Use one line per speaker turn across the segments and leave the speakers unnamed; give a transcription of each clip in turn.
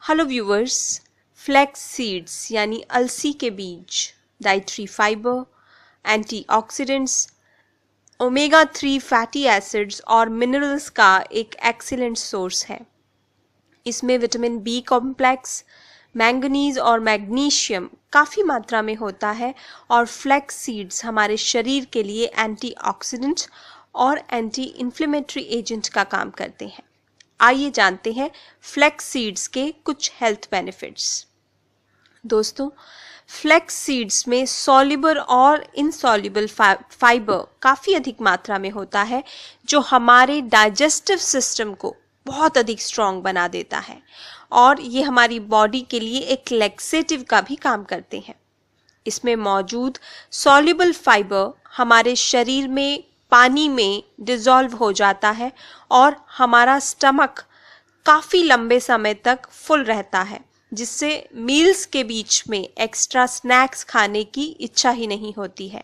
Hello viewers, flax seeds यानी अलसी के बीज dietary fibre, antioxidants, omega 3 fatty acids और मिनरल्स का एक एक्सीलेंट सोर्स है। इसमें विटामिन बी कॉम्प्लेक्स, मैंगनीज और मैग्नीशियम काफ़ी मात्रा में होता है और फ्लैक्स सीड्स हमारे शरीर के लिए एंटीऑक्सीडेंट और एंटी इन्फ्लेमेटरी एजेंट का काम करते हैं। आइए जानते हैं फ्लैक्स सीड्स के कुछ हेल्थ बेनिफिट्स। दोस्तों, फ्लैक्स सीड्स में सॉल्युबल और इनसॉल्युबल फाइबर काफ़ी अधिक मात्रा में होता है, जो हमारे डाइजेस्टिव सिस्टम को बहुत अधिक स्ट्रॉन्ग बना देता है और ये हमारी बॉडी के लिए एक लैक्सेटिव का भी काम करते हैं। इसमें मौजूद सॉल्युबल फाइबर हमारे शरीर में पानी में डिज़ोल्व हो जाता है और हमारा स्टमक काफ़ी लंबे समय तक फुल रहता है, जिससे मील्स के बीच में एक्स्ट्रा स्नैक्स खाने की इच्छा ही नहीं होती है।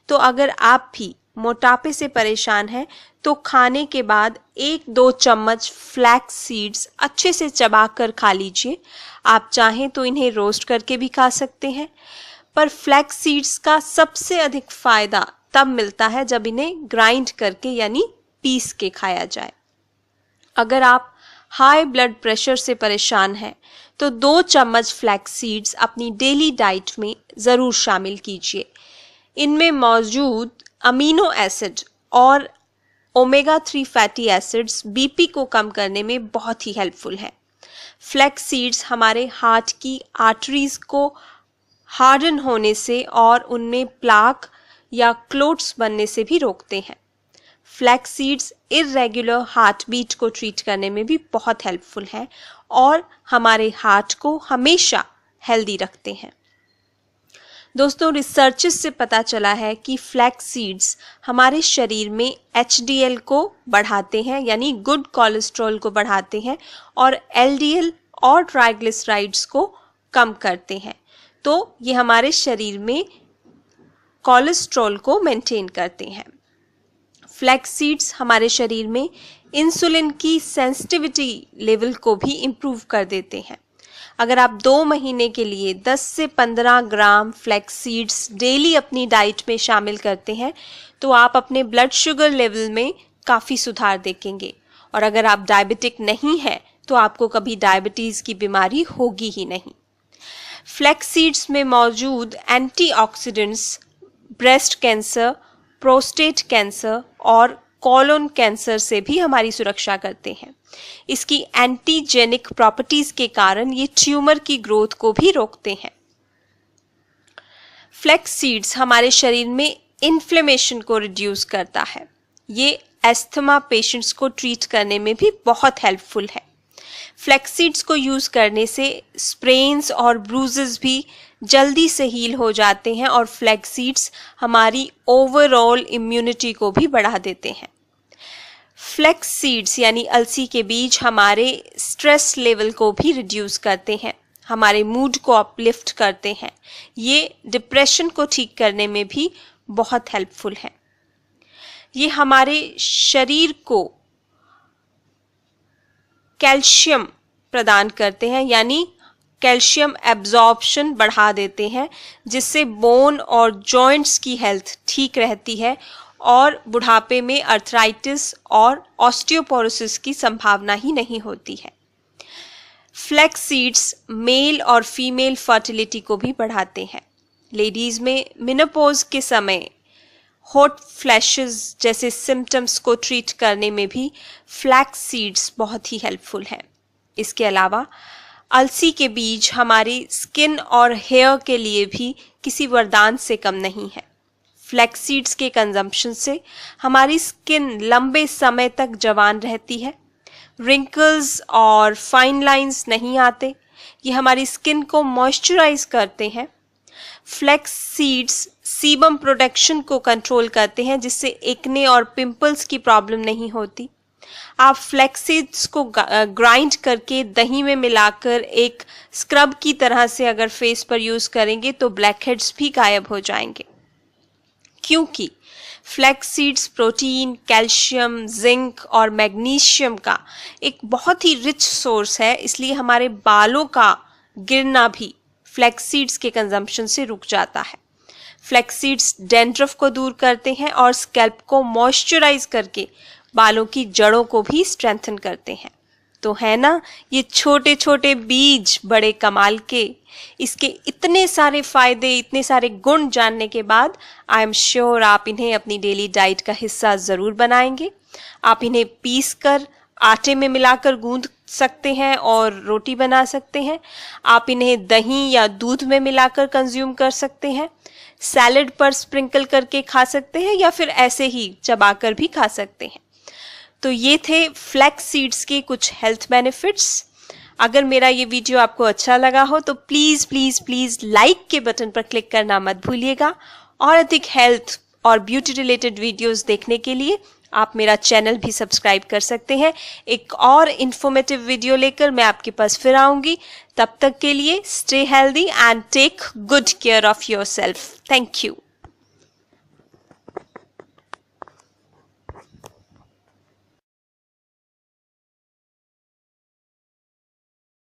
तो अगर आप भी मोटापे से परेशान हैं तो खाने के बाद 1-2 चम्मच फ्लैक्स सीड्स अच्छे से चबाकर खा लीजिए। आप चाहें तो इन्हें रोस्ट करके भी खा सकते हैं, पर फ्लैक्स सीड्स का सबसे अधिक फ़ायदा तब मिलता है जब इन्हें ग्राइंड करके यानी पीस के खाया जाए। अगर आप हाई ब्लड प्रेशर से परेशान हैं तो 2 चम्मच फ्लैक्स सीड्स अपनी डेली डाइट में ज़रूर शामिल कीजिए। इनमें मौजूद अमीनो एसिड और ओमेगा 3 फैटी एसिड्स बीपी को कम करने में बहुत ही हेल्पफुल है। फ्लैक्स सीड्स हमारे हार्ट की आर्टरीज को हार्डन होने से और उनमें प्लाक या क्लोट्स बनने से भी रोकते हैं। Flax seeds irregular heart beat को ट्रीट करने में भी बहुत हेल्पफुल है और हमारे हार्ट को हमेशा हेल्दी रखते हैं। दोस्तों, रिसर्चेस से पता चला है कि फ्लैक्स सीड्स हमारे शरीर में HDL को बढ़ाते हैं यानी गुड कोलेस्ट्रॉल को बढ़ाते हैं और LDL और ट्राइग्लिसराइड्स को कम करते हैं। तो ये हमारे शरीर में कोलेस्ट्रॉल को मेंटेन करते हैं। फ्लैक्स सीड्स हमारे शरीर में इंसुलिन की सेंसिटिविटी लेवल को भी इम्प्रूव कर देते हैं। अगर आप 2 महीने के लिए 10 से 15 ग्राम फ्लैक्स सीड्स डेली अपनी डाइट में शामिल करते हैं तो आप अपने ब्लड शुगर लेवल में काफ़ी सुधार देखेंगे। और अगर आप डायबिटिक नहीं हैं तो आपको कभी डायबिटीज़ की बीमारी होगी ही नहीं। फ्लैक्स सीड्स में मौजूद antioxidants breast cancer, prostate cancer और कोलोन कैंसर से भी हमारी सुरक्षा करते हैं। इसकी एंटीजेनिक प्रॉपर्टीज के कारण ये ट्यूमर की ग्रोथ को भी रोकते हैं। फ्लैक्स सीड्स हमारे शरीर में इन्फ्लेमेशन को रिड्यूस करता है। ये एस्थमा पेशेंट्स को ट्रीट करने में भी बहुत हेल्पफुल है। फ्लैक्स सीड्स को यूज़ करने से स्प्रेन्स और ब्रूजेस भी जल्दी से हील हो जाते हैं और फ्लैक्स सीड्स हमारी ओवरऑल इम्यूनिटी को भी बढ़ा देते हैं। फ्लैक्स सीड्स यानी अलसी के बीज हमारे स्ट्रेस लेवल को भी रिड्यूस करते हैं, हमारे मूड को अपलिफ्ट करते हैं। ये डिप्रेशन को ठीक करने में भी बहुत हेल्पफुल है। ये हमारे शरीर को कैल्शियम प्रदान करते हैं यानी कैल्शियम एब्जॉर्प्शन बढ़ा देते हैं, जिससे बोन और जॉइंट्स की हेल्थ ठीक रहती है और बुढ़ापे में अर्थराइटिस और ऑस्टियोपोरोसिस की संभावना ही नहीं होती है। फ्लैक्स सीड्स मेल और फीमेल फर्टिलिटी को भी बढ़ाते हैं। लेडीज़ में मेनोपॉज के समय हॉट फ्लैशेस जैसे सिम्टम्स को ट्रीट करने में भी फ्लैक्स सीड्स बहुत ही हेल्पफुल हैं। इसके अलावा अलसी के बीज हमारी स्किन और हेयर के लिए भी किसी वरदान से कम नहीं है। फ्लैक्स सीड्स के कंजम्पशन से हमारी स्किन लंबे समय तक जवान रहती है, रिंकल्स और फाइन लाइंस नहीं आते। ये हमारी स्किन को मॉइस्चराइज करते हैं। फ्लैक्स सीड्स सीबम प्रोडक्शन को कंट्रोल करते हैं, जिससे एक्ने और पिंपल्स की प्रॉब्लम नहीं होती। आप फ्लैक्स सीड्स को ग्राइंड करके दही में मिलाकर एक स्क्रब की तरह से अगर फेस पर यूज़ करेंगे तो ब्लैक हेड्स भी गायब हो जाएंगे, क्योंकि flax seeds protein, calcium, zinc और मैग्नीशियम का एक बहुत ही रिच सोर्स है, इसलिए हमारे बालों का गिरना भी फ्लैक्स सीड्स के कंजम्पशन से रुक जाता है। फ्लैक्स सीड्स डैंड्रफ को दूर करते हैं और स्कैल्प को मॉइस्चराइज करके बालों की जड़ों को भी स्ट्रेंथन करते हैं। तो है ना ये छोटे छोटे बीज बड़े कमाल के। इसके इतने सारे फायदे, इतने सारे गुण जानने के बाद आई एम श्योर आप इन्हें अपनी डेली डाइट का हिस्सा ज़रूर बनाएंगे। आप इन्हें पीस कर आटे में मिलाकर गूंद सकते हैं और रोटी बना सकते हैं। आप इन्हें दही या दूध में मिलाकर कंज्यूम कर सकते हैं, सैलेड पर स्प्रिंकल करके खा सकते हैं या फिर ऐसे ही चबाकर भी खा सकते हैं। तो ये थे फ्लैक्स सीड्स के कुछ हेल्थ बेनिफिट्स। अगर मेरा ये वीडियो आपको अच्छा लगा हो तो प्लीज़ प्लीज़ प्लीज़ लाइक के बटन पर क्लिक करना मत भूलिएगा। और अधिक हेल्थ और ब्यूटी रिलेटेड वीडियोस देखने के लिए आप मेरा चैनल भी सब्सक्राइब कर सकते हैं। एक और इन्फॉर्मेटिव वीडियो लेकर मैं आपके पास फिर आऊँगी। तब तक के लिए stay healthy and take good care of yourself. Thank you.